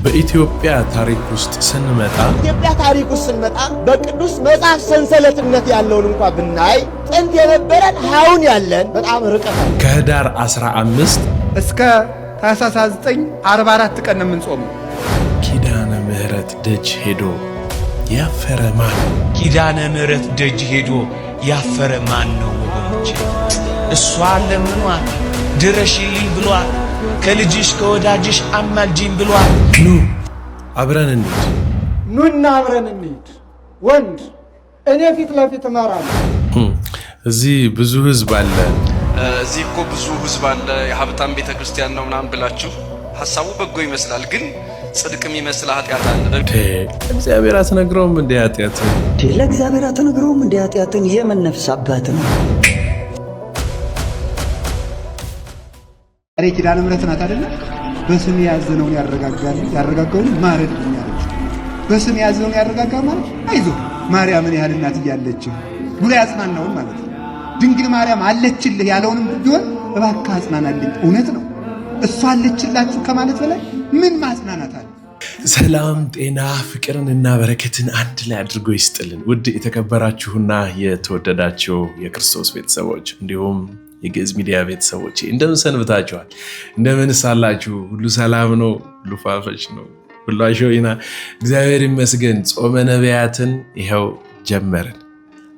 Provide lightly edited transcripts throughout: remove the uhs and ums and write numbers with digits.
በኢትዮጵያ ታሪክ ውስጥ ስንመጣ በቅዱስ መጽሐፍ ሰንሰለትነት ያለውን እንኳን ብናይ ጥንት የነበረን አሁን ያለን በጣም ርቀት ከህዳር 15 እስከ ታኅሳስ 9 44 ቀን ነው የምንጾመው። ኪዳነ ምህረት ደጅ ሄዶ ያፈረ ማን? ኪዳነ ምህረት ደጅ ሄዶ ያፈረ ማን ነው ወገኖቼ? እሷ ለምኗት ድረሽልኝ ብሏት ከልጅሽ ከወዳጅሽ አማልጂኝ ብሏት። ኑ አብረን እንሂድ። ኑና አብረን እንሂድ። ወንድ እኔ ፊት ለፊት እመራለሁ። እዚህ ብዙ ህዝብ አለ። እዚህ እኮ ብዙ ህዝብ አለ፣ የሀብታም ቤተክርስቲያን ነው ምናምን ብላችሁ ሐሳቡ በጎ ይመስላል፣ ግን ጽድቅም ይመስል ኃጢአት አለ። እግዚአብሔር አትነግረውም እንደ ኃጢአትን? ለእግዚአብሔር አትነግረውም እንደ ኃጢአትን? የምን ነፍስ አባት ነው? አሬ ኪዳነ ምህረት ናት አይደለ? በስም ያዘነውን ያረጋጋል፣ ያረጋጋውን ማረድ ይኛለች። በስም ያዘነውን ያረጋጋል ማለት አይዞ ማርያምን ያህል እናት እያለች ብሎ ያጽናናውን ማለት ነው። ድንግል ማርያም አለችልህ ያለውንም ቢሆን እባክህ አጽናናልኝ። እውነት ነው፣ እሷ አለችላችሁ ከማለት በላይ ምን ማጽናናት አለ? ሰላም ጤና ፍቅርን እና በረከትን አንድ ላይ አድርጎ ይስጥልን። ውድ የተከበራችሁና የተወደዳችሁ የክርስቶስ ቤተሰቦች እንዲሁም የግዕዝ ሚዲያ ቤተሰቦች እንደምን ሰንብታችኋል? እንደምን ሳላችሁ? ሁሉ ሰላም ነው? ሁሉ ፋፈሽ ነው? ሁሉ አሾይና? እግዚአብሔር ይመስገን። ጾመ ነቢያትን ይኸው ጀመርን።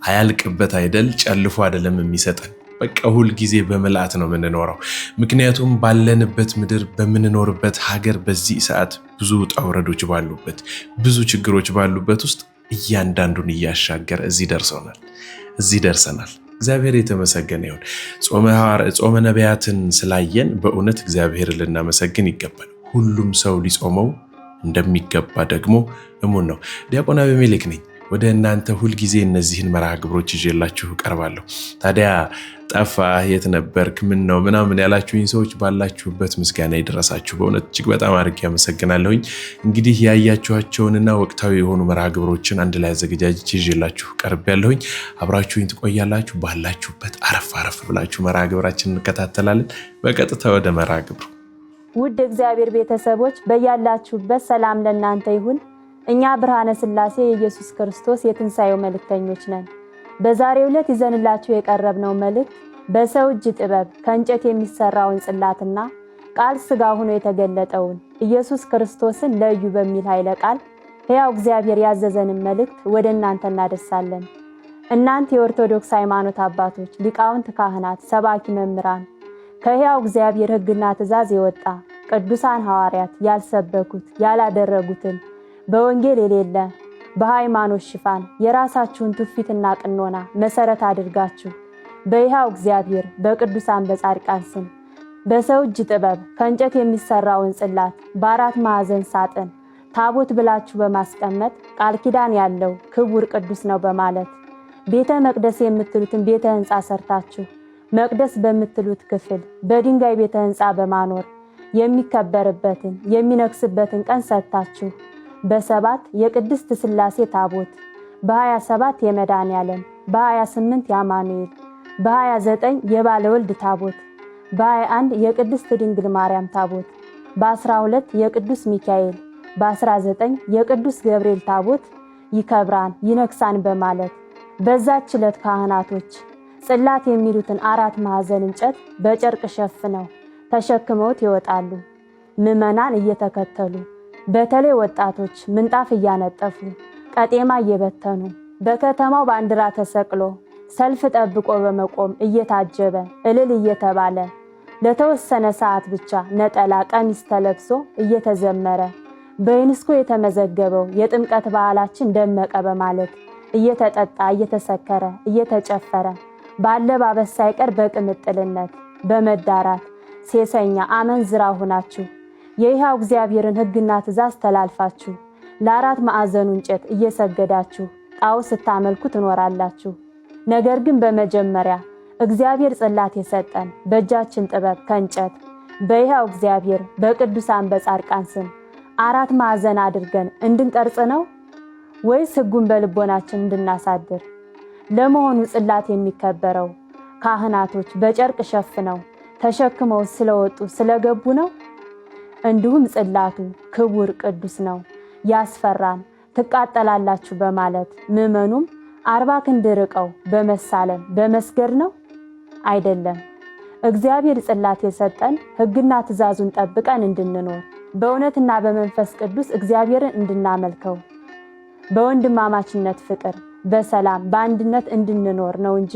አያልቅበት አይደል? ጨልፎ አይደለም የሚሰጠን። በቃ ሁል ጊዜ በመልአት ነው የምንኖረው። ምክንያቱም ባለንበት ምድር በምንኖርበት ሀገር በዚህ ሰዓት ብዙ ውጣ ውረዶች ባሉበት፣ ብዙ ችግሮች ባሉበት ውስጥ እያንዳንዱን እያሻገረ እዚህ ደርሰናል። እግዚአብሔር የተመሰገነ ይሁን። ጾመ ነቢያትን ስላየን በእውነት እግዚአብሔር ልናመሰግን ይገባል። ሁሉም ሰው ሊጾመው እንደሚገባ ደግሞ እሙን ነው። ዲያቆን አቤሜሌክ ነኝ። ወደ እናንተ ሁልጊዜ እነዚህን መርሃ ግብሮች ይዤላችሁ እቀርባለሁ። ታዲያ ጠፋ፣ የት ነበርክ፣ ምን ነው ምናምን ያላችሁኝ ሰዎች ባላችሁበት ምስጋና ይድረሳችሁ። በእውነት እጅግ በጣም አድርጌ አመሰግናለሁኝ። እንግዲህ ያያችኋቸውንና ወቅታዊ የሆኑ መርሃ ግብሮችን አንድ ላይ አዘገጃጅቼ ይዤላችሁ ቀርቤያለሁኝ። አብራችሁኝ ትቆያላችሁ። ባላችሁበት አረፍ ብላችሁ መርሃ ግብራችንን እንከታተላለን። በቀጥታ ወደ መርሃ ግብሩ። ውድ እግዚአብሔር ቤተሰቦች በያላችሁበት ሰላም ለእናንተ ይሁን። እኛ ብርሃነ ሥላሴ የኢየሱስ ክርስቶስ የትንሣኤው መልእክተኞች ነን። በዛሬው ዕለት ይዘንላችሁ የቀረብነው መልእክት በሰው እጅ ጥበብ ከእንጨት የሚሰራውን ጽላትና ቃል ሥጋ ሆኖ የተገለጠውን ኢየሱስ ክርስቶስን ለዩ በሚል ኃይለ ቃል ሕያው እግዚአብሔር ያዘዘንን መልእክት ወደ እናንተ እናደርሳለን። እናንተ የኦርቶዶክስ ሃይማኖት አባቶች፣ ሊቃውንት፣ ካህናት፣ ሰባኪ መምህራን ከሕያው እግዚአብሔር ሕግና ትእዛዝ የወጣ ቅዱሳን ሐዋርያት ያልሰበኩት ያላደረጉትን በወንጌል የሌለ በሃይማኖት ሽፋን የራሳችሁን ትውፊትና ቅኖና መሰረት አድርጋችሁ በሕያው እግዚአብሔር በቅዱሳን በጻድቃን ስም በሰው እጅ ጥበብ ከእንጨት የሚሰራውን ጽላት በአራት ማዕዘን ሳጥን ታቦት ብላችሁ በማስቀመጥ ቃል ኪዳን ያለው ክቡር ቅዱስ ነው በማለት ቤተ መቅደስ የምትሉትን ቤተ ሕንፃ ሰርታችሁ መቅደስ በምትሉት ክፍል በድንጋይ ቤተ ሕንፃ በማኖር የሚከበርበትን የሚነግስበትን ቀን ሰጥታችሁ በ7 የቅድስት ሥላሴ ታቦት፣ በ27 የመድኃኔዓለም፣ በ28 የአማኑኤል፣ በ29 የባለወልድ ታቦት፣ በ21 የቅድስት ድንግል ማርያም ታቦት፣ በ12 የቅዱስ ሚካኤል፣ በ19 የቅዱስ ገብርኤል ታቦት ይከብራን ይነግሳን በማለት በዛች ዕለት ካህናቶች ጽላት የሚሉትን 4 ማዕዘን እንጨት በጨርቅ ሸፍነው ተሸክመውት ይወጣሉ። ምዕመናን እየተከተሉ በተለይ ወጣቶች ምንጣፍ እያነጠፉ ቀጤማ እየበተኑ በከተማው ባንዲራ ተሰቅሎ ሰልፍ ጠብቆ በመቆም እየታጀበ እልል እየተባለ ለተወሰነ ሰዓት ብቻ ነጠላ ቀሚስ ተለብሶ እየተዘመረ በዩኔስኮ የተመዘገበው የጥምቀት ባህላችን ደመቀ በማለት እየተጠጣ እየተሰከረ እየተጨፈረ ባለባበስ ሳይቀር በቅምጥልነት በመዳራት ሴሰኛ አመንዝራ ሆናችሁ የሕያው እግዚአብሔርን ሕግና ትእዛዝ ተላልፋችሁ ለ4 ማዕዘኑ እንጨት እየሰገዳችሁ ጣዖት ስታመልኩ ትኖራላችሁ። ነገር ግን በመጀመሪያ እግዚአብሔር ጽላት የሰጠን በእጃችን ጥበብ ከእንጨት በሕያው እግዚአብሔር በቅዱሳን በጻድቃን ስም 4 ማዕዘን አድርገን እንድንቀርጽ ነው ወይስ ሕጉን በልቦናችን እንድናሳድር? ለመሆኑ ጽላት የሚከበረው ካህናቶች በጨርቅ ሸፍነው ተሸክመው ስለወጡ ስለገቡ ነው እንዲሁም ጽላቱ ክቡር ቅዱስ ነው፣ ያስፈራል፣ ትቃጠላላችሁ በማለት ምዕመኑም 40 ክንድ ርቀው በመሳለም በመስገድ ነው አይደለም። እግዚአብሔር ጽላት የሰጠን ሕግና ትእዛዙን ጠብቀን እንድንኖር በእውነትና በመንፈስ ቅዱስ እግዚአብሔርን እንድናመልከው በወንድማማችነት ፍቅር በሰላም በአንድነት እንድንኖር ነው እንጂ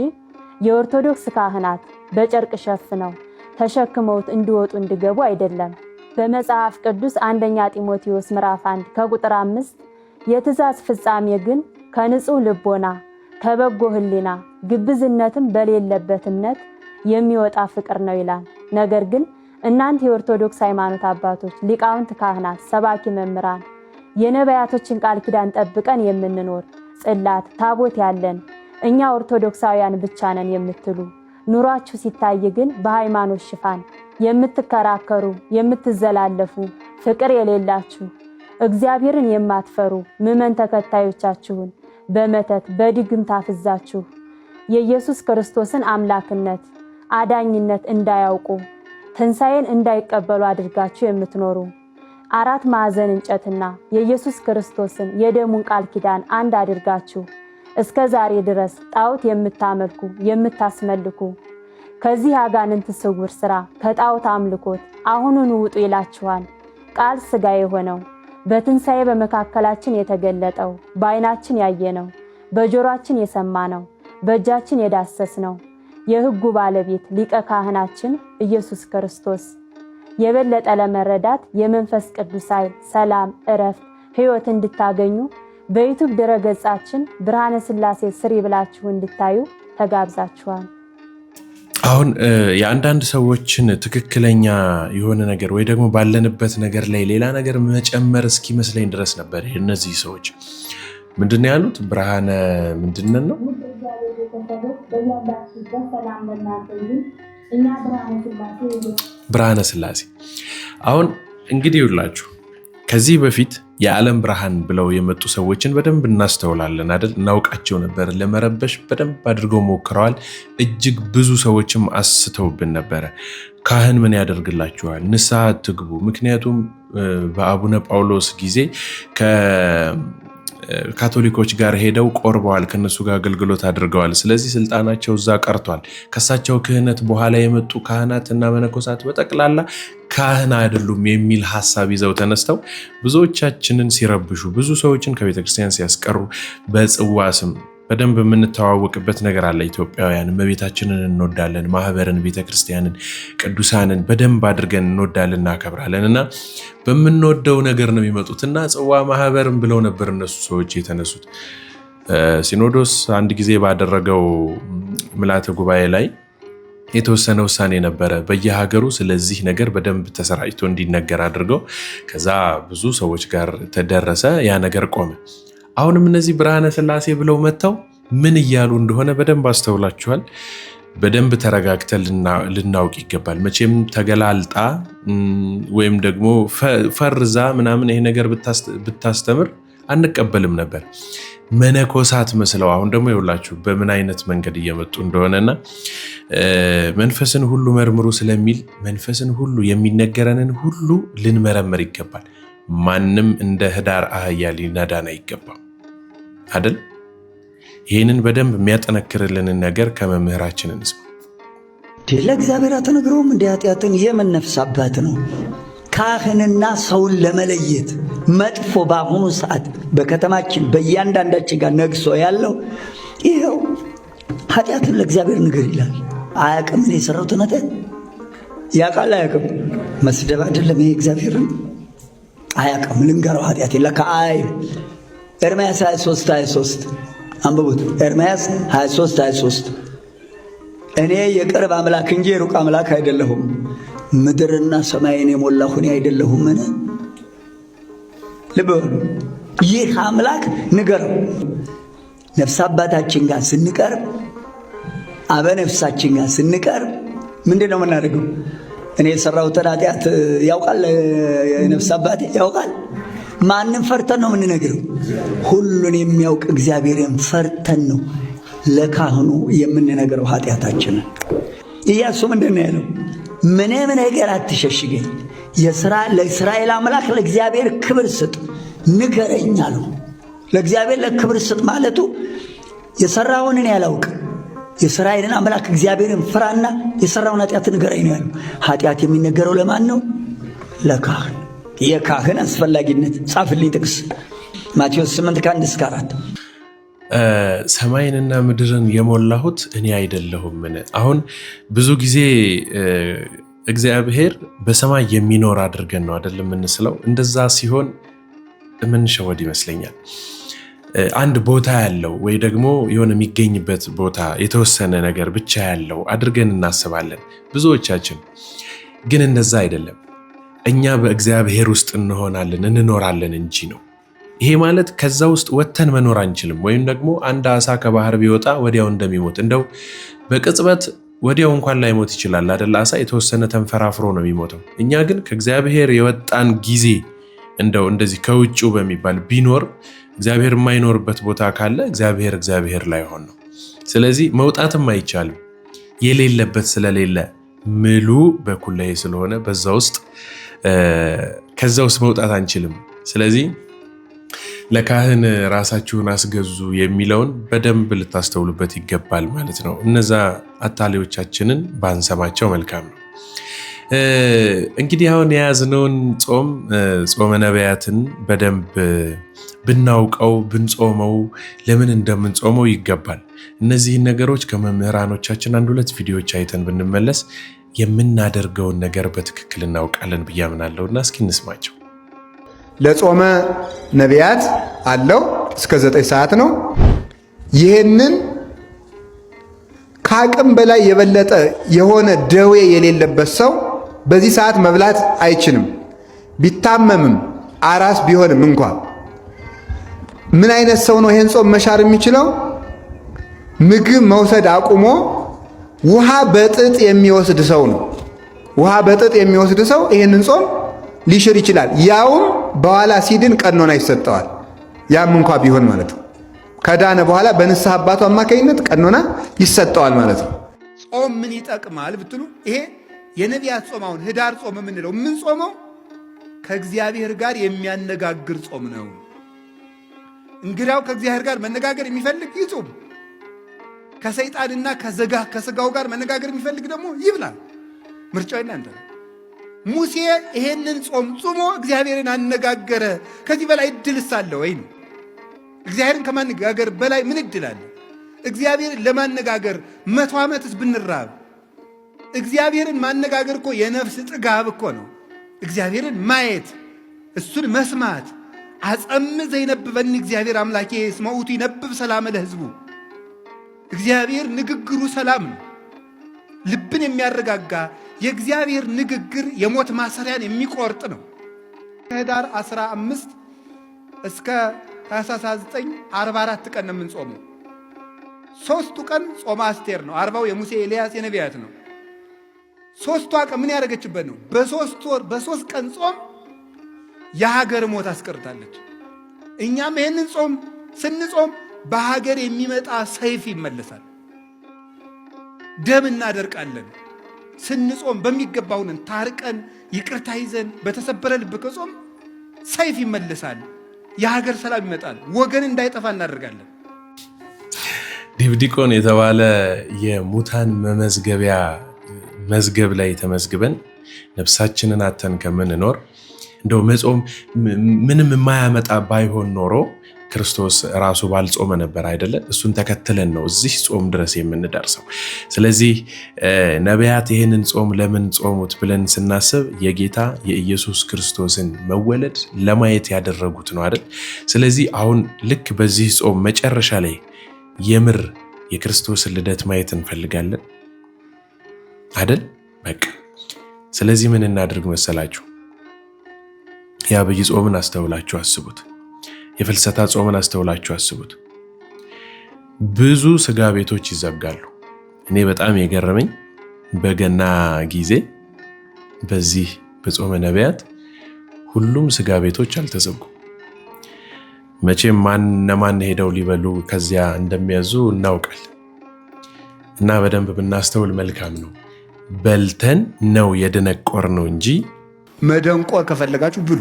የኦርቶዶክስ ካህናት በጨርቅ ሸፍነው ተሸክመውት እንዲወጡ እንዲገቡ አይደለም። በመጽሐፍ ቅዱስ አንደኛ ጢሞቴዎስ ምዕራፍ 1 ከቁጥር 5 የትእዛዝ ፍጻሜ ግን ከንጹህ ልቦና ከበጎ ሕሊና ግብዝነትም በሌለበት እምነት የሚወጣ ፍቅር ነው ይላል። ነገር ግን እናንተ የኦርቶዶክስ ሃይማኖት አባቶች፣ ሊቃውንት፣ ካህናት፣ ሰባኪ መምህራን የነቢያቶችን ቃል ኪዳን ጠብቀን የምንኖር ጽላት ታቦት ያለን እኛ ኦርቶዶክሳውያን ብቻ ነን የምትሉ ኑሯችሁ ሲታይ ግን በሃይማኖት ሽፋን የምትከራከሩ የምትዘላለፉ ፍቅር የሌላችሁ እግዚአብሔርን የማትፈሩ ምዕመን ተከታዮቻችሁን በመተት በድግምት አፍዛችሁ የኢየሱስ ክርስቶስን አምላክነት አዳኝነት እንዳያውቁ ትንሣኤን እንዳይቀበሉ አድርጋችሁ የምትኖሩ አራት ማዕዘን እንጨትና የኢየሱስ ክርስቶስን የደሙን ቃል ኪዳን አንድ አድርጋችሁ እስከ ዛሬ ድረስ ጣዖት የምታመልኩ የምታስመልኩ ከዚህ አጋንንት ስውር ሥራ ከጣዖት አምልኮት አሁኑን ውጡ ይላችኋል። ቃል ሥጋ የሆነው በትንሣኤ በመካከላችን የተገለጠው በዓይናችን ያየነው በጆሮአችን የሰማነው በእጃችን የዳሰስነው የሕጉ ባለቤት ሊቀ ካህናችን ኢየሱስ ክርስቶስ የበለጠ ለመረዳት የመንፈስ ቅዱስ ኃይል፣ ሰላም፣ ዕረፍት፣ ሕይወት እንድታገኙ በዩቲዩብ ድረገጻችን ብርሃነ ሥላሴ ስሪ ብላችሁ እንድታዩ ተጋብዛችኋል። አሁን የአንዳንድ ሰዎችን ትክክለኛ የሆነ ነገር ወይ ደግሞ ባለንበት ነገር ላይ ሌላ ነገር መጨመር እስኪመስለኝ ድረስ ነበር። እነዚህ ሰዎች ምንድን ያሉት? ብርሃነ ምንድነው ነው? ብርሃነ ሥላሴ። አሁን እንግዲህ ይውላችሁ ከዚህ በፊት የዓለም ብርሃን ብለው የመጡ ሰዎችን በደንብ እናስተውላለን አይደል? እናውቃቸው ነበር። ለመረበሽ በደንብ አድርገው ሞክረዋል። እጅግ ብዙ ሰዎችም አስተውብን ነበረ። ካህን ምን ያደርግላችኋል? ንስሐ አትግቡ። ምክንያቱም በአቡነ ጳውሎስ ጊዜ ካቶሊኮች ጋር ሄደው ቆርበዋል፣ ከነሱ ጋር አገልግሎት አድርገዋል። ስለዚህ ስልጣናቸው እዛ ቀርቷል። ከሳቸው ክህነት በኋላ የመጡ ካህናት እና መነኮሳት በጠቅላላ ካህን አይደሉም የሚል ሐሳብ ይዘው ተነስተው ብዙዎቻችንን ሲረብሹ፣ ብዙ ሰዎችን ከቤተክርስቲያን ሲያስቀሩ በጽዋ ስም በደንብ የምንተዋወቅበት ነገር አለ። ኢትዮጵያውያን እመቤታችንን እንወዳለን፣ ማህበርን፣ ቤተክርስቲያንን፣ ቅዱሳንን በደንብ አድርገን እንወዳለን፣ እናከብራለን እና በምንወደው ነገር ነው የሚመጡትና ጽዋ ማህበርን ብለው ነበር እነሱ ሰዎች የተነሱት። ሲኖዶስ አንድ ጊዜ ባደረገው ምልዓተ ጉባኤ ላይ የተወሰነ ውሳኔ ነበረ በየሀገሩ ስለዚህ ነገር በደንብ ተሰራጭቶ እንዲነገር አድርገው ከዛ ብዙ ሰዎች ጋር ተደረሰ። ያ ነገር ቆመ። አሁንም እነዚህ ብርሃነ ሥላሴ ብለው መጥተው ምን እያሉ እንደሆነ በደንብ አስተውላችኋል። በደንብ ተረጋግተን ልናውቅ ይገባል። መቼም ተገላልጣ ወይም ደግሞ ፈርዛ ምናምን ይሄ ነገር ብታስተምር አንቀበልም ነበር። መነኮሳት መስለው አሁን ደግሞ ይውላችሁ በምን አይነት መንገድ እየመጡ እንደሆነና መንፈስን ሁሉ መርምሩ ስለሚል መንፈስን ሁሉ የሚነገረንን ሁሉ ልንመረምር ይገባል። ማንም እንደ ህዳር አህያ ሊነዳን አይገባም አይደል? ይህንን በደንብ የሚያጠነክርልንን ነገር ከመምህራችን እንስማ። ለእግዚአብሔር አትነግረውም? እንደ ኃጢአትን የምን ነፍስ አባት ነው? ካህንና ሰውን ለመለየት መጥፎ በአሁኑ ሰዓት በከተማችን በእያንዳንዳችን ጋር ነግሶ ያለው ይኸው ኃጢአትን ለእግዚአብሔር ንገር ይላል። አያውቅም። እኔ የሰራሁትን ኃጢአት ያውቃል። አያውቅም። መስደብ አይደለም ይሄ እግዚአብሔርን አያውቅም። ልንገረው ኃጢአት ለካ አይ ኤርምያስ 23 አንብቡት። ኤርምያስ 23 እኔ የቅርብ አምላክ እንጂ የሩቅ አምላክ አይደለሁም፣ ምድርና ሰማይን የሞላሁ እኔ አይደለሁምን? ልብ በሉ። ይህ አምላክ ንገረው። ነፍስ አባታችን ጋር ስንቀርብ፣ አበነፍሳችን ጋር ስንቀርብ ምንድን ነው የምናደርገው? እኔ የሰራሁትን ኃጢአት ያውቃል፣ ነፍስ አባቴ ያውቃል። ማንም ፈርተን ነው የምንነግረው? ሁሉን የሚያውቅ እግዚአብሔርን ፈርተን ነው ለካህኑ የምንነግረው ኃጢአታችንን። ኢያሱ ምንድን ነው ያለው? ምንም ነገር አትሸሽገኝ፣ ለእስራኤል አምላክ ለእግዚአብሔር ክብር ስጥ ንገረኝ አለው። ለእግዚአብሔር ለክብር ስጥ ማለቱ የሰራውን እኔ አላውቅም፣ የእስራኤልን አምላክ እግዚአብሔርን ፍራና የሰራውን ኃጢአት ንገረኝ ነው ያለው። ኃጢአት የሚነገረው ለማን ነው? ለካህን። የካህን አስፈላጊነት ጻፍልኝ ጥቅስ ማቴዎስ 8:1-4 ሰማይንና ምድርን የሞላሁት እኔ አይደለሁምን? አሁን ብዙ ጊዜ እግዚአብሔር በሰማይ የሚኖር አድርገን ነው አይደለም የምንስለው። እንደዛ ሲሆን የምንሸወድ ይመስለኛል። አንድ ቦታ ያለው ወይ ደግሞ የሆነ የሚገኝበት ቦታ የተወሰነ ነገር ብቻ ያለው አድርገን እናስባለን ብዙዎቻችን። ግን እንደዛ አይደለም። እኛ በእግዚአብሔር ውስጥ እንኖራለን እንጂ ነው። ይሄ ማለት ከዛ ውስጥ ወጥተን መኖር አንችልም። ወይም ደግሞ አንድ አሳ ከባህር ቢወጣ ወዲያው እንደሚሞት እንደው በቅጽበት ወዲያው እንኳን ላይሞት ይችላል አይደል? አሳ የተወሰነ ተንፈራፍሮ ነው የሚሞተው። እኛ ግን ከእግዚአብሔር የወጣን ጊዜ እንደው እንደዚህ ከውጭው በሚባል ቢኖር እግዚአብሔር የማይኖርበት ቦታ ካለ እግዚአብሔር ላይ ሆን ነው። ስለዚህ መውጣትም አይቻልም። የሌለበት ስለሌለ ምሉ በኩለሄ ስለሆነ በዛ ውስጥ ከዛ ውስጥ መውጣት አንችልም። ስለዚህ ለካህን ራሳችሁን አስገዙ የሚለውን በደንብ ልታስተውሉበት ይገባል ማለት ነው። እነዛ አታሌዎቻችንን ባንሰማቸው መልካም ነው። እንግዲህ አሁን የያዝነውን ጾመ ነቢያትን በደንብ ብናውቀው ብንጾመው ለምን እንደምንጾመው ይገባል። እነዚህን ነገሮች ከመምህራኖቻችን 1-2 ቪዲዮዎች አይተን ብንመለስ የምናደርገውን ነገር በትክክል እናውቃለን ብዬ አምናለሁና እስኪ እንስማቸው። ለጾመ ነቢያት አለው እስከ 9 ሰዓት ነው። ይህንን ከአቅም በላይ የበለጠ የሆነ ደዌ የሌለበት ሰው በዚህ ሰዓት መብላት አይችልም። ቢታመምም አራስ ቢሆንም እንኳ ምን አይነት ሰው ነው ይሄን ጾም መሻር የሚችለው? ምግብ መውሰድ አቁሞ ውሃ በጥጥ የሚወስድ ሰው ነው። ውሃ በጥጥ የሚወስድ ሰው ይሄንን ጾም ሊሽር ይችላል። ያውም በኋላ ሲድን ቀኖና ይሰጠዋል። ያም እንኳ ቢሆን ማለት ነው። ከዳነ በኋላ በንስሐ አባቱ አማካኝነት ቀኖና ይሰጠዋል ማለት ነው። ጾም ምን ይጠቅማል ብትሉ ይሄ የነቢያት ጾም አሁን ህዳር ጾም የምንለው ምን ጾመው ከእግዚአብሔር ጋር የሚያነጋግር ጾም ነው። እንግዲያው ከእግዚአብሔር ጋር መነጋገር የሚፈልግ ይጾም። ከሰይጣንና ከስጋው ጋር መነጋገር የሚፈልግ ደግሞ ይብላል። ምርጫው እናንተ ነው። ሙሴ ይሄንን ጾም ጾሞ እግዚአብሔርን አነጋገረ። ከዚህ በላይ እድልስ አለ ወይ ነው? እግዚአብሔርን ከማነጋገር በላይ ምን እድል አለ? እግዚአብሔርን ለማነጋገር 100 ዓመትስ ብንራብ እግዚአብሔርን ማነጋገር እኮ የነፍስ ጥጋብ እኮ ነው። እግዚአብሔርን ማየት እሱን መስማት አጸም ዘይነብበኒ እግዚአብሔር አምላኬ እስመ ውእቱ ይነብብ ሰላም ለሕዝቡ። እግዚአብሔር ንግግሩ ሰላም ነው፣ ልብን የሚያረጋጋ የእግዚአብሔር ንግግር የሞት ማሰሪያን የሚቆርጥ ነው። ከህዳር 15 እስከ ታኅሳስ 9 44 ቀን ነው የምንጾመው። 3ቱ ቀን ጾመ አስቴር ነው። 40ው የሙሴ ኤልያስ የነቢያት ነው። 3ቷ ቀን ምን ያደረገችበት ነው? በ3 ወር በ3 ቀን ጾም የሀገር ሞት አስቀርታለች። እኛም ይህንን ጾም ስንጾም በሀገር የሚመጣ ሰይፍ ይመለሳል። ደም እናደርቃለን። ስንጾም በሚገባውን ታርቀን ይቅርታ ይዘን በተሰበረ ልብ ከጾም ሰይፍ ይመለሳል። የሀገር ሰላም ይመጣል። ወገን እንዳይጠፋ እናደርጋለን። ዲብዲቆን የተባለ የሙታን መመዝገቢያ መዝገብ ላይ ተመዝግበን ነፍሳችንን አተን ከምንኖር እንደው መጾም ምንም የማያመጣ ባይሆን ኖሮ ክርስቶስ ራሱ ባልጾመ ነበር አይደለ? እሱን ተከትለን ነው እዚህ ጾም ድረስ የምንደርሰው። ስለዚህ ነቢያት ይህንን ጾም ለምን ጾሙት ብለን ስናስብ የጌታ የኢየሱስ ክርስቶስን መወለድ ለማየት ያደረጉት ነው አይደል? ስለዚህ አሁን ልክ በዚህ ጾም መጨረሻ ላይ የምር የክርስቶስን ልደት ማየት እንፈልጋለን አይደል? በቃ ስለዚህ ምን እናድርግ መሰላችሁ? የአብይ ጾምን አስተውላችሁ አስቡት። የፍልሰታ ጾምን አስተውላችሁ አስቡት። ብዙ ስጋ ቤቶች ይዘጋሉ። እኔ በጣም የገረመኝ በገና ጊዜ በዚህ በጾመ ነቢያት ሁሉም ስጋ ቤቶች አልተዘጉም። መቼም ማን ሄደው ሊበሉ ከዚያ እንደሚያዙ እናውቃል። እና በደንብ ብናስተውል መልካም ነው። በልተን ነው የደነቆር ነው እንጂ መደንቆር ከፈለጋችሁ ብሉ።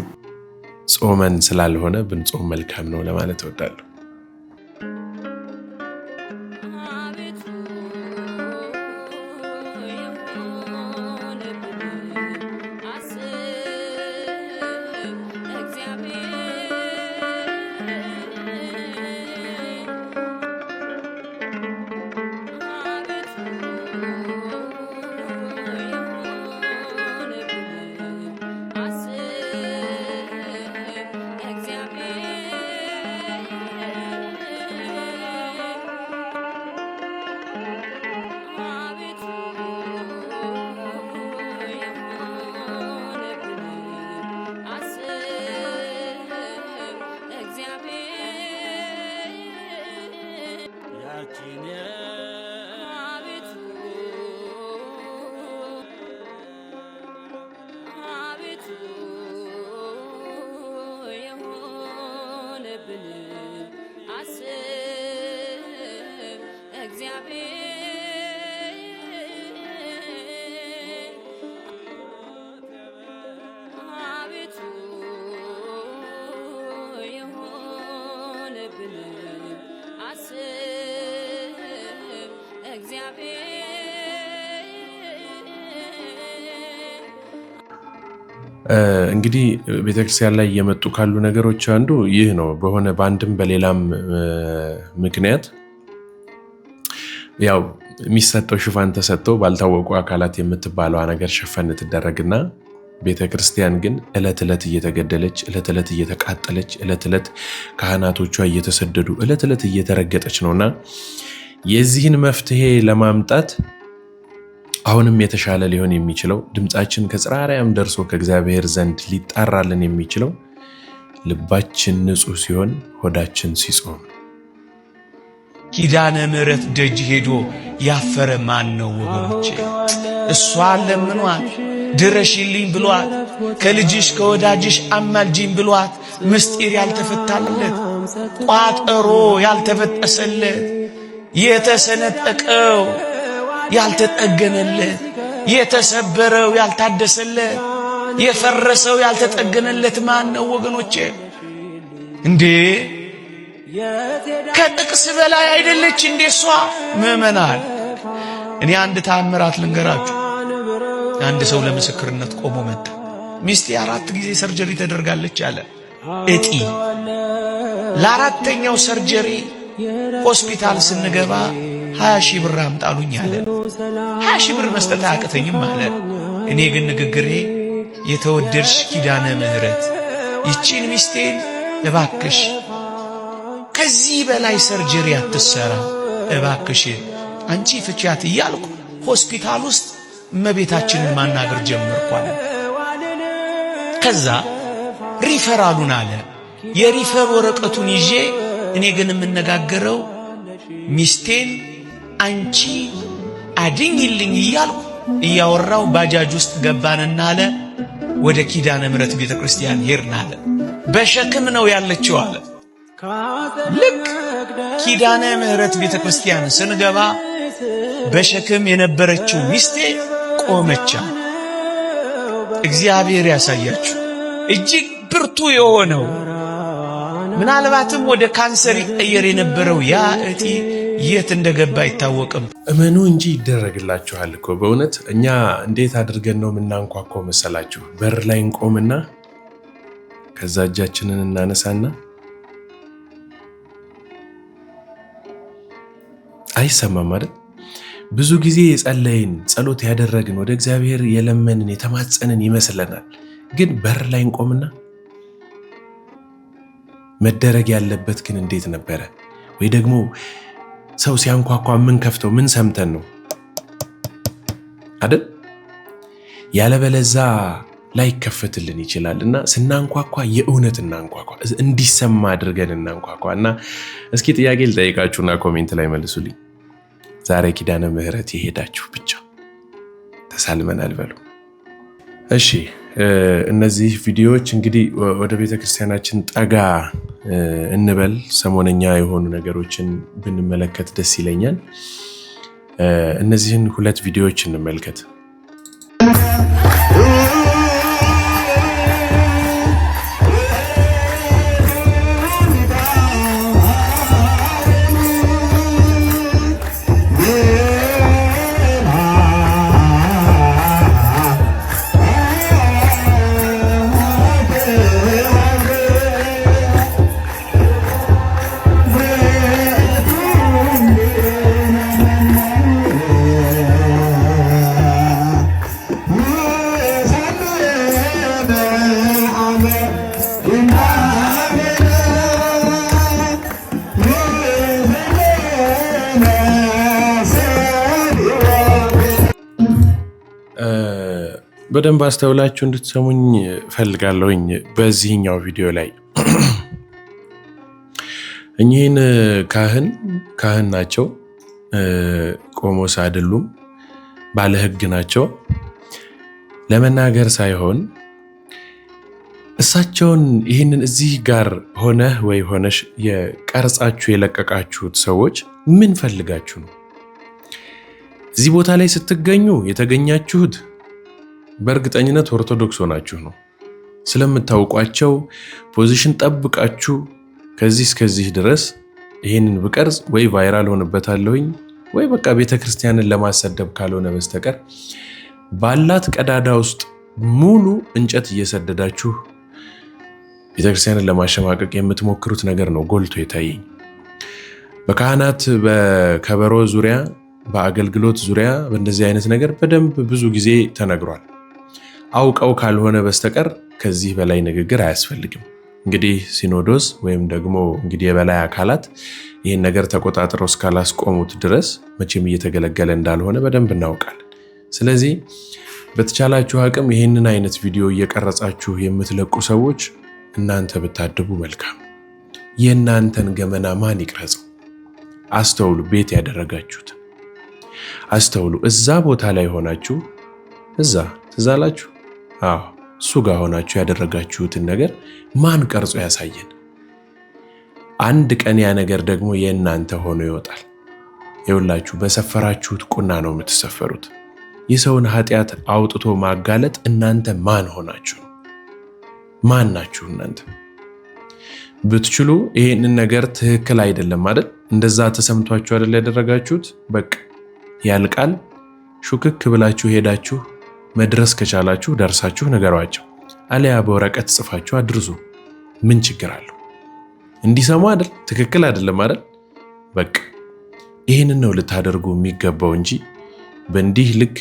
ጾመን ስላልሆነ ብንጾም መልካም ነው ለማለት እወዳለሁ። እንግዲህ ቤተክርስቲያን ላይ እየመጡ ካሉ ነገሮች አንዱ ይህ ነው። በሆነ በአንድም በሌላም ምክንያት ያው የሚሰጠው ሽፋን ተሰጥቶ ባልታወቁ አካላት የምትባለዋ ነገር ሸፈን ትደረግና ቤተክርስቲያን ግን ዕለት ዕለት እየተገደለች፣ ዕለት ዕለት እየተቃጠለች፣ ዕለት ዕለት ካህናቶቿ እየተሰደዱ፣ ዕለት ዕለት እየተረገጠች ነውና የዚህን መፍትሄ ለማምጣት አሁንም የተሻለ ሊሆን የሚችለው ድምጻችን ከጽርሐ አርያም ደርሶ ከእግዚአብሔር ዘንድ ሊጣራልን የሚችለው ልባችን ንጹህ ሲሆን ሆዳችን ሲጾም። ኪዳነ ምሕረት ደጅ ሄዶ ያፈረ ማን ነው ወገኖቼ? እሷ ለምኗት ድረሽልኝ ብሏት፣ ከልጅሽ ከወዳጅሽ አማልጂኝ ብሏት፣ ምስጢር ያልተፈታለት ቋጠሮ ያልተበጠሰለት የተሰነጠቀው ያልተጠገነለት የተሰበረው ያልታደሰለት የፈረሰው ያልተጠገነለት ማን ነው ወገኖቼ? እንዴ ከጥቅስ በላይ አይደለች እንዴ እሷ? ምዕመናን እኔ አንድ ተአምራት ልንገራችሁ። አንድ ሰው ለምስክርነት ቆሞ መጣ። ሚስቴ 4 ጊዜ ሰርጀሪ ተደርጋለች አለ። እጢ ለአራተኛው ሰርጀሪ ሆስፒታል ስንገባ 20 ሺህ ብር አምጣሉኝ አለ። 20 ሺህ ብር መስጠት አያቅተኝም አለ። እኔ ግን ንግግሬ የተወደድሽ ኪዳነ ምሕረት ይቺን ሚስቴን እባክሽ ከዚህ በላይ ሰርጀሪ አትሰራ እባክሽ አንቺ ፍቻት እያልኩ ሆስፒታል ውስጥ እመቤታችንን ማናገር ጀመርኳል። ከዛ ሪፈራሉን አለ። የሪፈር ወረቀቱን ይዤ እኔ ግን የምነጋገረው ሚስቴን አንቺ አድኝልኝ እያልኩ እያወራው ባጃጅ ውስጥ ገባንና አለ ወደ ኪዳነ ምሕረት ቤተክርስቲያን ሄድን አለ። በሸክም ነው ያለችው አለ። ልክ ኪዳነ ምሕረት ቤተክርስቲያን ስንገባ በሸክም የነበረችው ሚስቴ ቆመቻ። እግዚአብሔር ያሳያችሁ እጅግ ብርቱ የሆነው ምናልባትም ወደ ካንሰር ይቀየር የነበረው ያ እጢ የት እንደገባ አይታወቅም። እመኑ እንጂ ይደረግላችኋል እኮ በእውነት። እኛ እንዴት አድርገን ነው የምናንኳኳው መሰላችሁ? በር ላይ እንቆምና ከዛ እጃችንን እናነሳና አይሰማም ማለት ብዙ ጊዜ የጸለይን ጸሎት ያደረግን ወደ እግዚአብሔር የለመንን የተማጸንን ይመስለናል። ግን በር ላይ እንቆምና መደረግ ያለበት ግን እንዴት ነበረ? ወይ ደግሞ ሰው ሲያንኳኳ ምን ከፍተው ምን ሰምተን ነው አይደል? ያለበለዛ ላይከፈትልን ይችላልና ስናንኳኳ የእውነት እናንኳኳ፣ እንዲሰማ አድርገን እናንኳኳ። እና እስኪ ጥያቄ ልጠይቃችሁና ኮሜንት ላይ መልሱልኝ። ዛሬ ኪዳነ ምሕረት የሄዳችሁ ብቻ ተሳልመናል በሉ። እሺ እነዚህ ቪዲዮዎች እንግዲህ ወደ ቤተክርስቲያናችን ጠጋ እንበል። ሰሞነኛ የሆኑ ነገሮችን ብንመለከት ደስ ይለኛል። እነዚህን 2 ቪዲዮዎች እንመልከት። በደንብ አስተውላችሁ እንድትሰሙኝ ፈልጋለሁኝ። በዚህኛው ቪዲዮ ላይ እኚህን ካህን ናቸው፣ ቆሞስ አይደሉም፣ ባለ ሕግ ናቸው። ለመናገር ሳይሆን እሳቸውን ይህንን እዚህ ጋር ሆነህ ወይ ሆነሽ የቀርጻችሁ የለቀቃችሁት ሰዎች ምን ፈልጋችሁ ነው? እዚህ ቦታ ላይ ስትገኙ የተገኛችሁት በእርግጠኝነት ኦርቶዶክስ ሆናችሁ ነው። ስለምታውቋቸው ፖዚሽን ጠብቃችሁ ከዚህ እስከዚህ ድረስ ይህንን ብቀርጽ ወይ ቫይራል ሆንበታለሁኝ ወይ በቃ ቤተክርስቲያንን ለማሰደብ ካልሆነ በስተቀር ባላት ቀዳዳ ውስጥ ሙሉ እንጨት እየሰደዳችሁ ቤተክርስቲያንን ለማሸማቀቅ የምትሞክሩት ነገር ነው ጎልቶ የታየኝ። በካህናት በከበሮ ዙሪያ በአገልግሎት ዙሪያ በእንደዚህ አይነት ነገር በደንብ ብዙ ጊዜ ተነግሯል። አውቀው ካልሆነ በስተቀር ከዚህ በላይ ንግግር አያስፈልግም። እንግዲህ ሲኖዶስ ወይም ደግሞ እንግዲህ የበላይ አካላት ይህን ነገር ተቆጣጥረው እስካላስቆሙት ድረስ መቼም እየተገለገለ እንዳልሆነ በደንብ እናውቃለን። ስለዚህ በተቻላችሁ አቅም ይህንን አይነት ቪዲዮ እየቀረጻችሁ የምትለቁ ሰዎች እናንተ ብታድቡ መልካም። የእናንተን ገመና ማን ይቅረጸው? አስተውሉ። ቤት ያደረጋችሁት አስተውሉ። እዛ ቦታ ላይ ሆናችሁ እዛ ትዛላችሁ። እሱ ጋር ሆናችሁ ያደረጋችሁትን ነገር ማን ቀርጾ ያሳየን? አንድ ቀን ያ ነገር ደግሞ የእናንተ ሆኖ ይወጣል። ይኸውላችሁ በሰፈራችሁት ቁና ነው የምትሰፈሩት። የሰውን ኃጢአት አውጥቶ ማጋለጥ እናንተ ማን ሆናችሁ? ማን ናችሁ እናንተ? ብትችሉ ይሄንን ነገር ትክክል አይደለም አይደል? እንደዛ ተሰምቷችሁ አይደል ያደረጋችሁት? በቃ ያልቃል። ሹክክ ብላችሁ ሄዳችሁ መድረስ ከቻላችሁ ደርሳችሁ ነገሯቸው። አለያ በወረቀት ጽፋችሁ አድርሱ። ምን ችግር አለው? እንዲሰሙ አይደል? ትክክል አይደለም አይደል? በቃ ይሄንን ነው ልታደርጉ የሚገባው እንጂ በእንዲህ ልክ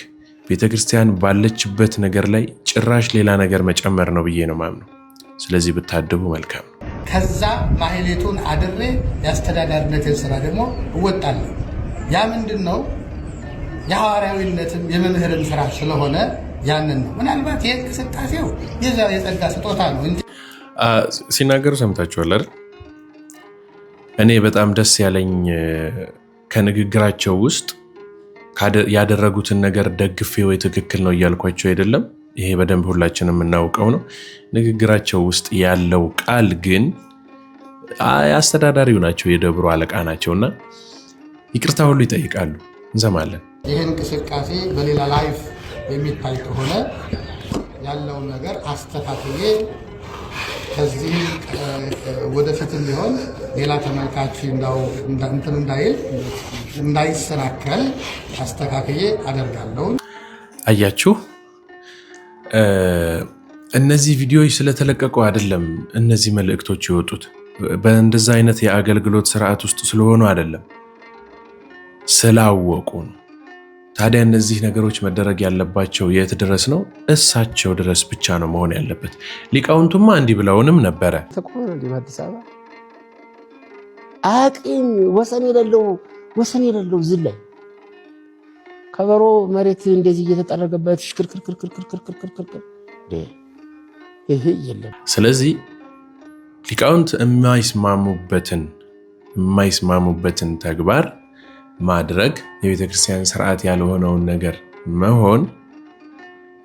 ቤተክርስቲያን ባለችበት ነገር ላይ ጭራሽ ሌላ ነገር መጨመር ነው ብዬ ነው ማምነው። ስለዚህ ብታደቡ መልካም ነው። ከዛ ማህሌቱን አድሬ የአስተዳዳሪነትን ስራ ደግሞ እወጣለሁ። ያ ምንድን ነው? የሐዋርያዊነትም የመምህርን ስራ ስለሆነ ያንን ነው። ምናልባት ይህ እንቅስቃሴው የጸጋ ስጦታ ነው እንጂ ሲናገሩ ሰምታችኋል አይደል? እኔ በጣም ደስ ያለኝ ከንግግራቸው ውስጥ ያደረጉትን ነገር ደግፌ ወይ ትክክል ነው እያልኳቸው አይደለም። ይሄ በደንብ ሁላችንም የምናውቀው ነው። ንግግራቸው ውስጥ ያለው ቃል ግን አስተዳዳሪው ናቸው፣ የደብሩ አለቃ ናቸውና ይቅርታ ሁሉ ይጠይቃሉ። እንሰማለን። ይህ እንቅስቃሴ በሌላ ላይፍ የሚታይ ከሆነ ያለውን ነገር አስተካክዬ ከዚህ ወደፊትም ቢሆን ሌላ ተመልካች እንትን እንዳይሰናከል አስተካክዬ አደርጋለሁ። አያችሁ፣ እነዚህ ቪዲዮዎች ስለተለቀቁ አይደለም እነዚህ መልእክቶች የወጡት። በእንደዛ አይነት የአገልግሎት ስርዓት ውስጥ ስለሆኑ አይደለም፣ ስላወቁ ነው። ታዲያ እነዚህ ነገሮች መደረግ ያለባቸው የት ድረስ ነው? እሳቸው ድረስ ብቻ ነው መሆን ያለበት። ሊቃውንቱማ እንዲህ ብለውንም ነበረ። አዲስ አበባ አቂም ወሰን የሌለው ዝላይ ከበሮ መሬት እንደዚህ እየተጠረገበት ሽክርክርክርክርክርክርክር ይሄ የለም። ስለዚህ ሊቃውንት የማይስማሙበትን ተግባር ማድረግ የቤተ ክርስቲያን ስርዓት ያልሆነውን ነገር መሆን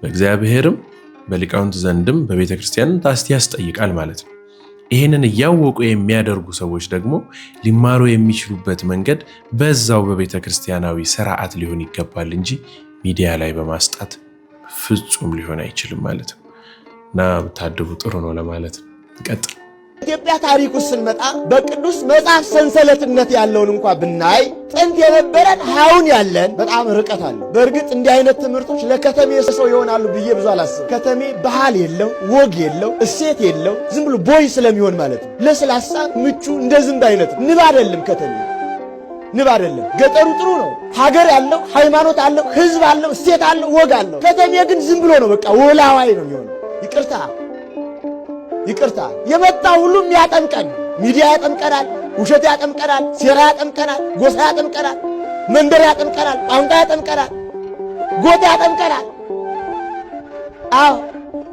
በእግዚአብሔርም በሊቃውንት ዘንድም በቤተ ክርስቲያን ያስጠይቃል ማለት ነው። ይህንን እያወቁ የሚያደርጉ ሰዎች ደግሞ ሊማሩ የሚችሉበት መንገድ በዛው በቤተ ክርስቲያናዊ ስርዓት ሊሆን ይገባል እንጂ ሚዲያ ላይ በማስጣት ፍጹም ሊሆን አይችልም ማለት ነው። እና ብታድቡ ጥሩ ነው ለማለት ነው። ቀጥል። ኢትዮጵያ ታሪክ ውስጥ ስንመጣ በቅዱስ መጽሐፍ ሰንሰለትነት ያለውን እንኳ ብናይ ጥንት የነበረን አሁን ያለን በጣም ርቀት አለው። በእርግጥ እንዲህ አይነት ትምህርቶች ለከተሜ ሰው ይሆናሉ ብዬ ብዙ አላስብም። ከተሜ ባህል የለው፣ ወግ የለው፣ እሴት የለው፣ ዝም ብሎ ቦይ ስለሚሆን ማለት ነው። ለስላሳ ምቹ እንደ ዝንብ አይነት ንብ አይደለም። ከተሜ ንብ አይደለም። ገጠሩ ጥሩ ነው። ሀገር ያለው ሃይማኖት አለው፣ ህዝብ አለው፣ እሴት አለው፣ ወግ አለው። ከተሜ ግን ዝም ብሎ ነው፣ በቃ ወላዋይ ነው የሚሆነው። ይቅርታ የመጣ ሁሉም ያጠምቀን። ሚዲያ ያጠምቀናል፣ ውሸት ያጠምቀናል፣ ሴራ ያጠምቀናል፣ ጎሳ ያጠምቀናል፣ መንደር ያጠምቀናል፣ ቋንቋ ያጠምቀናል፣ ጎታ ያጠምቀናል። አዎ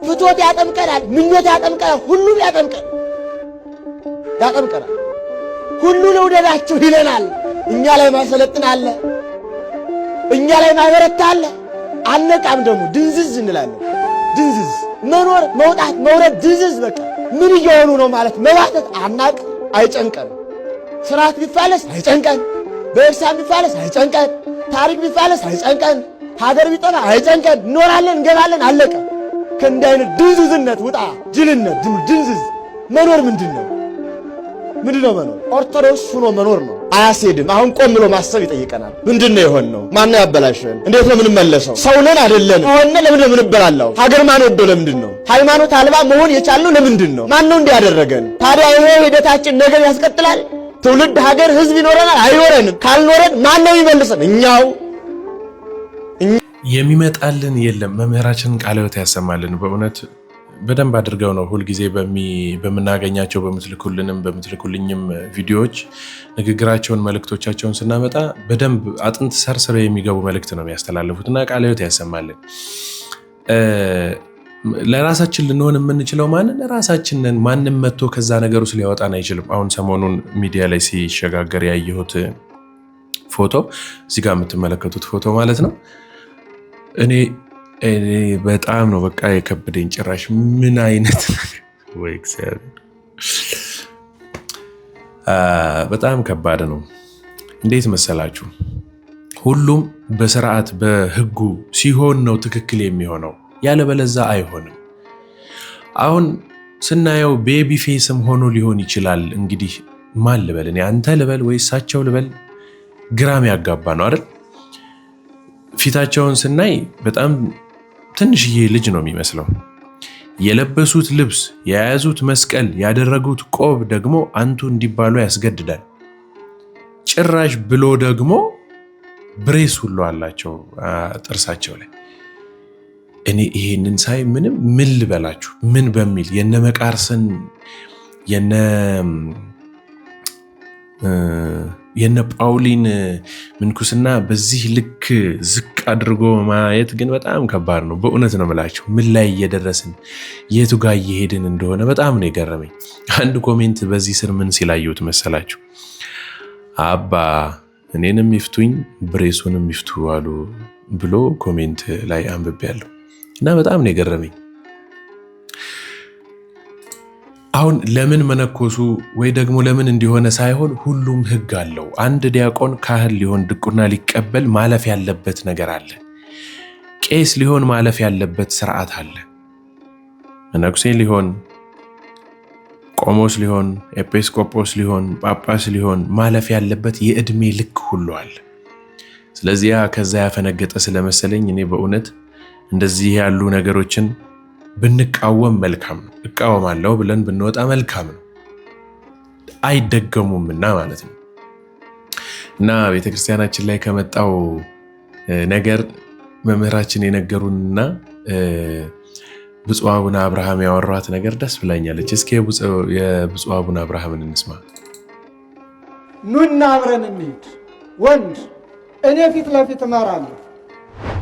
ፍቶት ያጠምቀናል፣ ምኞት ያጠምቀናል፣ ሁሉም ያጠምቀናል። ሁሉ ልውደዳችሁ ይለናል። እኛ ላይ ማሰለጥን አለ፣ እኛ ላይ ማበረታ አለ። አነቃም ደግሞ ድንዝዝ እንላለን። ድንዝዝ መኖር መውጣት መውረድ ድንዝዝ። በቃ ምን እየሆኑ ነው ማለት መባተት አናቅ። አይጨንቀን። ስርዓት ቢፋለስ አይጨንቀን፣ በእርሳም ቢፋለስ አይጨንቀን፣ ታሪክ ቢፋለስ አይጨንቀን፣ ሀገር ቢጠፋ አይጨንቀን። እንኖራለን እንገባለን፣ አለቀ። ከእንዲህ አይነት ድንዝዝነት ውጣ። ጅልነት፣ ድንዝዝ መኖር ምንድን ነው? ምንድነው መኖር? ኦርቶዶክስ ሆኖ መኖር ነው። አያስሄድም። አሁን ቆም ብሎ ማሰብ ይጠይቀናል። ምንድነው የሆነው? ማነው ያበላሸን? እንዴት ነው የምንመለሰው? ሰው ነን አይደለን? ሆነ ለምን ነው የምንበላለው? ሀገር ማን ወዶ ለምንድን ነው? ሃይማኖት አልባ መሆን የቻልነው ለምንድን ነው? ማን ነው እንዲያደረገን? ታዲያ ይሄ ሂደታችን ነገር ያስቀጥላል? ትውልድ፣ ሀገር፣ ህዝብ ይኖረናል አይኖረንም? ካልኖረን ማን ነው ይመልሰን? እኛው። የሚመጣልን የለም። መምህራችንን ቃለ ሕይወት ያሰማልን። በእውነት በደንብ አድርገው ነው ሁልጊዜ በምናገኛቸው በምትልኩልኝም ቪዲዮዎች ንግግራቸውን መልእክቶቻቸውን ስናመጣ በደንብ አጥንት ሰርስረው የሚገቡ መልእክት ነው የሚያስተላልፉት እና ቃለ ሕይወት ያሰማልን። ለራሳችን ልንሆን የምንችለው ማንን? ራሳችንን። ማንም መጥቶ ከዛ ነገር ውስጥ ሊያወጣን አይችልም። አሁን ሰሞኑን ሚዲያ ላይ ሲሸጋገር ያየሁት ፎቶ፣ እዚህ ጋር የምትመለከቱት ፎቶ ማለት ነው። እኔ በጣም ነው በቃ የከበደኝ። ጭራሽ ምን አይነት ወይ እግዚአብሔር፣ በጣም ከባድ ነው። እንዴት መሰላችሁ? ሁሉም በስርዓት በህጉ ሲሆን ነው ትክክል የሚሆነው፣ ያለበለዛ አይሆንም። አሁን ስናየው ቤቢ ፌስም ሆኖ ሊሆን ይችላል። እንግዲህ ማን ልበል እኔ? አንተ ልበል ወይ እሳቸው ልበል? ግራም ያጋባ ነው አይደል? ፊታቸውን ስናይ በጣም ትንሽዬ ልጅ ነው የሚመስለው። የለበሱት ልብስ፣ የያዙት መስቀል፣ ያደረጉት ቆብ ደግሞ አንቱ እንዲባሉ ያስገድዳል። ጭራሽ ብሎ ደግሞ ብሬስ ሁሉ አላቸው ጥርሳቸው ላይ። እኔ ይሄንን ሳይ ምን ልበላችሁ? ምን በሚል የነ መቃርስን የነ ጳውሊን ምንኩስና በዚህ ልክ ዝቅ አድርጎ ማየት ግን በጣም ከባድ ነው። በእውነት ነው የምላችሁ። ምን ላይ እየደረስን የቱ ጋር እየሄድን እንደሆነ በጣም ነው የገረመኝ። አንድ ኮሜንት በዚህ ስር ምን ሲላዩት መሰላችሁ? አባ እኔንም ይፍቱኝ ብሬሱንም ይፍቱ አሉ ብሎ ኮሜንት ላይ አንብቤያለሁ እና በጣም ነው የገረመኝ። አሁን ለምን መነኮሱ ወይ ደግሞ ለምን እንዲሆነ ሳይሆን ሁሉም ህግ አለው። አንድ ዲያቆን ካህን ሊሆን ድቁና ሊቀበል ማለፍ ያለበት ነገር አለ። ቄስ ሊሆን ማለፍ ያለበት ስርዓት አለ። መነኩሴ ሊሆን፣ ቆሞስ ሊሆን፣ ኤጲስቆጶስ ሊሆን፣ ጳጳስ ሊሆን ማለፍ ያለበት የእድሜ ልክ ሁሉ አለ። ስለዚህ ከዛ ያፈነገጠ ስለመሰለኝ እኔ በእውነት እንደዚህ ያሉ ነገሮችን ብንቃወም መልካም ነው። እቃወማለሁ ብለን ብንወጣ መልካም ነው። አይደገሙምና ማለት ነው። እና ቤተክርስቲያናችን ላይ ከመጣው ነገር መምህራችን የነገሩንና ብፁዕ አቡነ አብርሃም ያወሯት ነገር ደስ ብላኛለች። እስኪ የብፁዕ አቡነ አብርሃምን እንስማ። ኑና አብረን እንሂድ። ወንድ እኔ ፊት ለፊት እመራለሁ።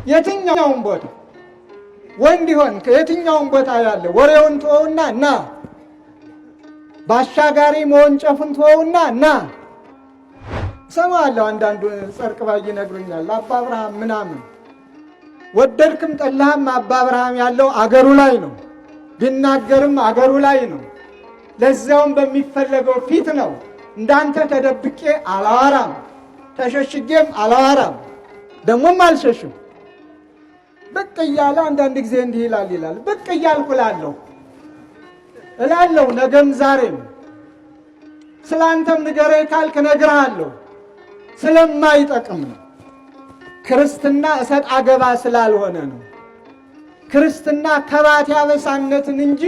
የትኛውም ቦታ ወንድ ይሆን ከየትኛውም ቦታ ያለ ወሬውን ተወውና ና፣ ባሻጋሪ መወንጨፉን ተወውና ና። ሰማለሁ አንዳንዱ ጸርቅ ባይ ይነግሩኛል። አባ አብርሃም ምናምን ወደድክም ጠላህም አባ አብርሃም ያለው አገሩ ላይ ነው፣ ቢናገርም አገሩ ላይ ነው። ለዛውም በሚፈለገው ፊት ነው። እንዳንተ ተደብቄ አላወራም፣ ተሸሽጌም አላወራም፣ ደሞም አልሸሽም። ብቅ እያለ አንዳንድ ጊዜ እንዲህ ይላል ብቅ እያልኩ እላለሁ ነገም ዛሬም። ስላንተም ንገረኝ ካልክ እነግርሃለሁ። ስለማይጠቅም ነው። ክርስትና እሰጥ አገባ ስላልሆነ ነው። ክርስትና ከባት ያበሳነትን እንጂ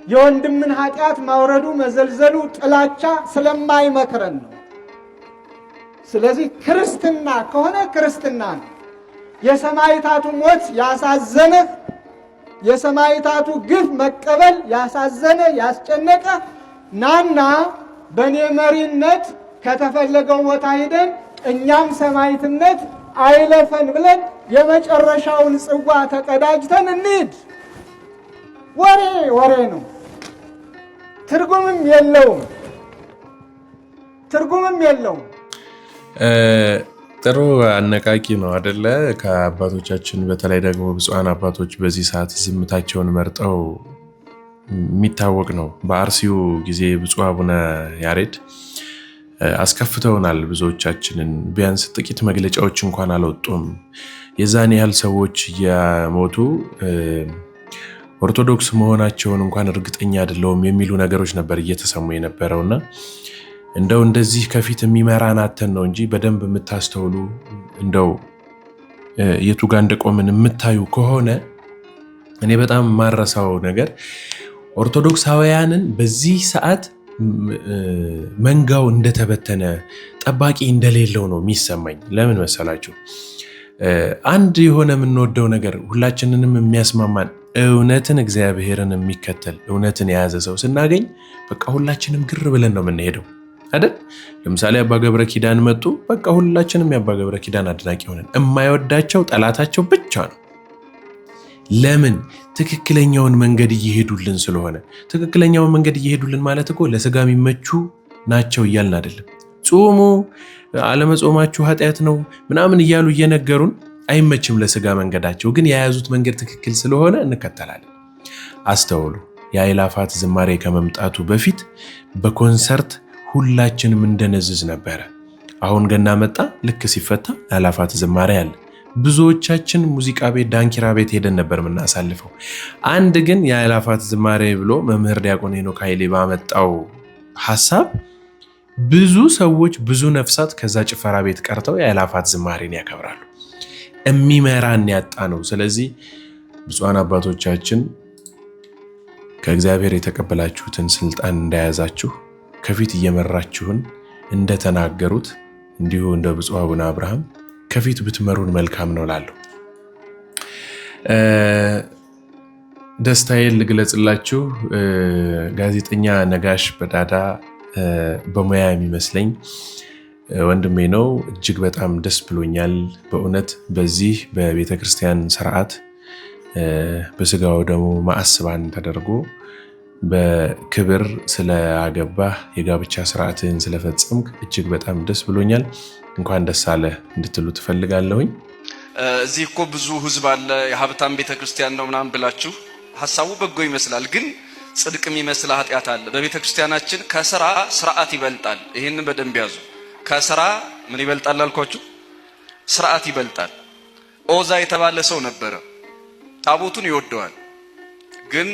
የወንድምን ኃጢአት ማውረዱ መዘልዘሉ ጥላቻ ስለማይመክረን ነው። ስለዚህ ክርስትና ከሆነ ክርስትና ነው። የሰማዕታቱ ሞት ያሳዘነ፣ የሰማዕታቱ ግፍ መቀበል ያሳዘነ ያስጨነቀ ናና በኔ መሪነት ከተፈለገው ቦታ ሄደን እኛም ሰማዕትነት አይለፈን ብለን የመጨረሻውን ጽዋ ተቀዳጅተን እንሂድ። ወሬ ነው፣ ትርጉምም የለውም። ጥሩ አነቃቂ ነው አደለ? ከአባቶቻችን በተለይ ደግሞ ብፁዓን አባቶች በዚህ ሰዓት ዝምታቸውን መርጠው የሚታወቅ ነው። በአርሲው ጊዜ ብፁዕ አቡነ ያሬድ አስከፍተውናል ብዙዎቻችንን። ቢያንስ ጥቂት መግለጫዎች እንኳን አልወጡም። የዛን ያህል ሰዎች እየሞቱ ኦርቶዶክስ መሆናቸውን እንኳን እርግጠኛ አይደለሁም የሚሉ ነገሮች ነበር እየተሰሙ የነበረውና እንደው እንደዚህ ከፊት የሚመራን አተን ነው እንጂ በደንብ የምታስተውሉ እንደው የቱ ጋር እንደቆምን የምታዩ ከሆነ እኔ በጣም ማረሳው ነገር ኦርቶዶክሳውያንን በዚህ ሰዓት መንጋው እንደተበተነ ጠባቂ እንደሌለው ነው የሚሰማኝ። ለምን መሰላችሁ? አንድ የሆነ የምንወደው ነገር ሁላችንንም የሚያስማማን እውነትን እግዚአብሔርን የሚከተል እውነትን የያዘ ሰው ስናገኝ በቃ ሁላችንም ግር ብለን ነው የምንሄደው አይደል? ለምሳሌ አባ ገብረ ኪዳን መጡ። በቃ ሁላችንም የአባ ገብረ ኪዳን አድናቂ ሆነን፣ የማይወዳቸው ጠላታቸው ብቻ ነው። ለምን? ትክክለኛውን መንገድ እየሄዱልን ስለሆነ። ትክክለኛውን መንገድ እየሄዱልን ማለት እኮ ለስጋ የሚመቹ ናቸው እያልን አይደለም። ጾሙ አለመጾማችሁ ኃጢአት ነው ምናምን እያሉ እየነገሩን አይመችም ለስጋ መንገዳቸው፣ ግን የያዙት መንገድ ትክክል ስለሆነ እንከተላለን። አስተውሉ። የአእላፋት ዝማሬ ከመምጣቱ በፊት በኮንሰርት ሁላችንም እንደነዝዝ ነበረ። አሁን ገና መጣ፣ ልክ ሲፈታ የአእላፋት ዝማሬ አለ። ብዙዎቻችን ሙዚቃ ቤት፣ ዳንኪራ ቤት ሄደን ነበር የምናሳልፈው። አንድ ግን የአእላፋት ዝማሬ ብሎ መምህር ዲያቆን ሄኖክ ኃይሌ ባመጣው ሐሳብ ብዙ ሰዎች፣ ብዙ ነፍሳት ከዛ ጭፈራ ቤት ቀርተው የአእላፋት ዝማሬን ያከብራሉ። የሚመራን ያጣ ነው። ስለዚህ ብፁዓን አባቶቻችን ከእግዚአብሔር የተቀበላችሁትን ስልጣን እንደያዛችሁ ከፊት እየመራችሁን እንደተናገሩት እንዲሁ እንደ ብፁዕ አቡነ አብርሃም ከፊት ብትመሩን መልካም ነው ላለሁ። ደስታዬን ልግለጽላችሁ። ጋዜጠኛ ነጋሽ በዳዳ በሙያ የሚመስለኝ ወንድሜ ነው። እጅግ በጣም ደስ ብሎኛል በእውነት በዚህ በቤተ ክርስቲያን ስርዓት በስጋው ደግሞ ማዕስባን ተደርጎ በክብር ስለአገባህ የጋብቻ ስርዓትን ስለፈጸምክ እጅግ በጣም ደስ ብሎኛል። እንኳን ደስ አለ እንድትሉ ትፈልጋለሁኝ። እዚህ እኮ ብዙ ህዝብ አለ፣ የሀብታም ቤተ ክርስቲያን ነው ምናምን ብላችሁ ሐሳቡ በጎ ይመስላል፣ ግን ጽድቅ የሚመስል ኃጢአት አለ። በቤተ ክርስቲያናችን ከስራ ስርዓት ይበልጣል። ይህንን በደንብ ያዙ። ከስራ ምን ይበልጣል አልኳችሁ? ስርዓት ይበልጣል። ኦዛ የተባለ ሰው ነበረ። ታቦቱን ይወደዋል፣ ግን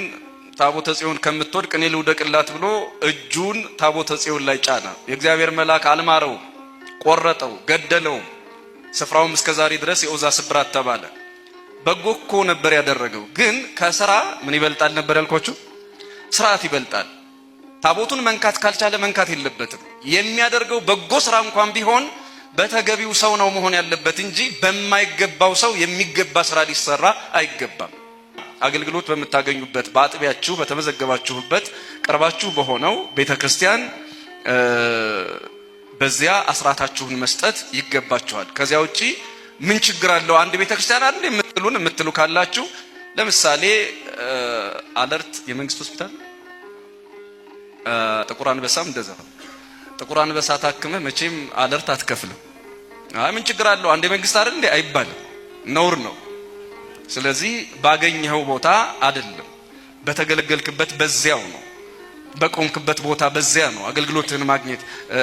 ታቦተ ጽዮን ከምትወድቅ እኔ ልውደቅላት ብሎ እጁን ታቦተ ጽዮን ላይ ጫና። የእግዚአብሔር መልአክ አልማረውም፣ ቆረጠው፣ ገደለው። ስፍራውም እስከዛሬ ድረስ የኦዛ ስብራት ተባለ። በጎ እኮ ነበር ያደረገው፣ ግን ከስራ ምን ይበልጣል ነበር ያልኳችሁ? ስርዓት ይበልጣል። ታቦቱን መንካት ካልቻለ መንካት የለበትም። የሚያደርገው በጎ ስራ እንኳን ቢሆን በተገቢው ሰው ነው መሆን ያለበት እንጂ በማይገባው ሰው የሚገባ ስራ ሊሰራ አይገባም። አገልግሎት በምታገኙበት በአጥቢያችሁ በተመዘገባችሁበት ቅርባችሁ በሆነው ቤተክርስቲያን በዚያ አስራታችሁን መስጠት ይገባችኋል። ከዚያ ውጪ ምን ችግር አለው? አንድ ቤተክርስቲያን አይደል የምትሉ ካላችሁ ለምሳሌ አለርት የመንግስት ሆስፒታል፣ ጥቁር አንበሳም እንደዛ። ጥቁር አንበሳ ታክመህ መቼም አለርት አትከፍልም። ምን ችግር አለው? አንድ የመንግስት አይደል እንዴ አይባልም፣ ነውር ነው። ስለዚህ ባገኘኸው ቦታ አይደለም፣ በተገለገልክበት በዚያው ነው፣ በቆምክበት ቦታ በዚያ ነው አገልግሎትን ማግኘት፣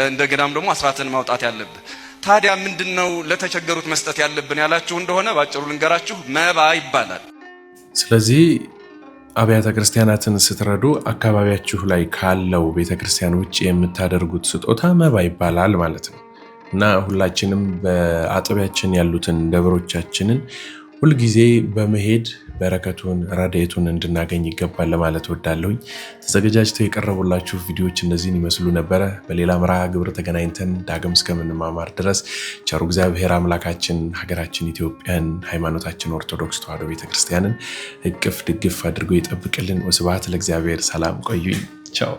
እንደገናም ደግሞ አስራትን ማውጣት ያለብህ። ታዲያ ምንድነው ለተቸገሩት መስጠት ያለብን ያላችሁ እንደሆነ ባጭሩ ልንገራችሁ፣ መባ ይባላል። ስለዚህ አብያተ ክርስቲያናትን ስትረዱ አካባቢያችሁ ላይ ካለው ቤተክርስቲያን ውጭ የምታደርጉት ስጦታ መባ ይባላል ማለት ነው። እና ሁላችንም በአጥቢያችን ያሉትን ደብሮቻችንን ሁልጊዜ በመሄድ በረከቱን ረድኤቱን እንድናገኝ ይገባል ለማለት ወዳለሁኝ። ተዘጋጅተው የቀረቡላችሁ ቪዲዮዎች እነዚህን ይመስሉ ነበረ። በሌላ መርሃ ግብር ተገናኝተን ዳግም እስከምንማማር ድረስ ቸሩ እግዚአብሔር አምላካችን ሀገራችን ኢትዮጵያን፣ ሃይማኖታችን ኦርቶዶክስ ተዋሕዶ ቤተክርስቲያንን እቅፍ ድግፍ አድርጎ ይጠብቅልን። ወስብሐት ለእግዚአብሔር። ሰላም ቆዩኝ። ቻው።